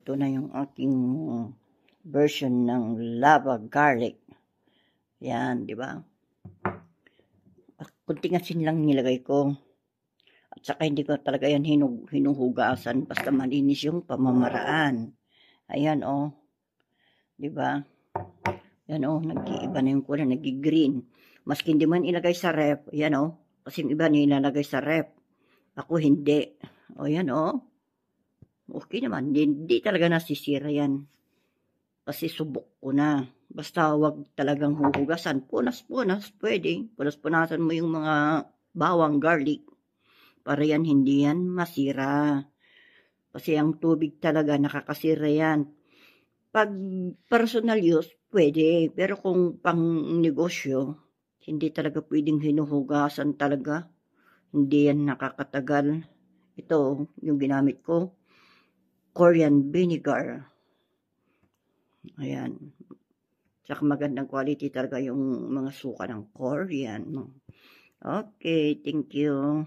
Ito na yung aking version ng lava garlic. Yan, di ba? Kunting asin lang nilagay ko. At saka hindi ko talaga yan hinuhugasan. Basta malinis yung pamamaraan. Ayan, oh. Di ba? Yan, oh. Nag-iiba na yung kulay. Nag-green. Maski hindi man ilagay sa ref. Yan, oh. Kasi yung iba nilalagay sa ref. Ako hindi. O, yan, oh. Okay naman. Hindi talaga nasisira yan. Kasi subok ko na. Basta wag talagang huhugasan. Punas-punas, pwede. Punas-punasan mo yung mga bawang garlic. Para yan, hindi yan masira. Kasi ang tubig talaga, nakakasira yan. Pag personal use, pwede. Pero kung pang negosyo, hindi talaga pwedeng hinuhugasan talaga. Hindi yan nakakatagal. Ito, yung ginamit ko. Korean vinegar. Ayan. Tsaka magandang quality talaga yung mga suka ng Korean. Okay, thank you.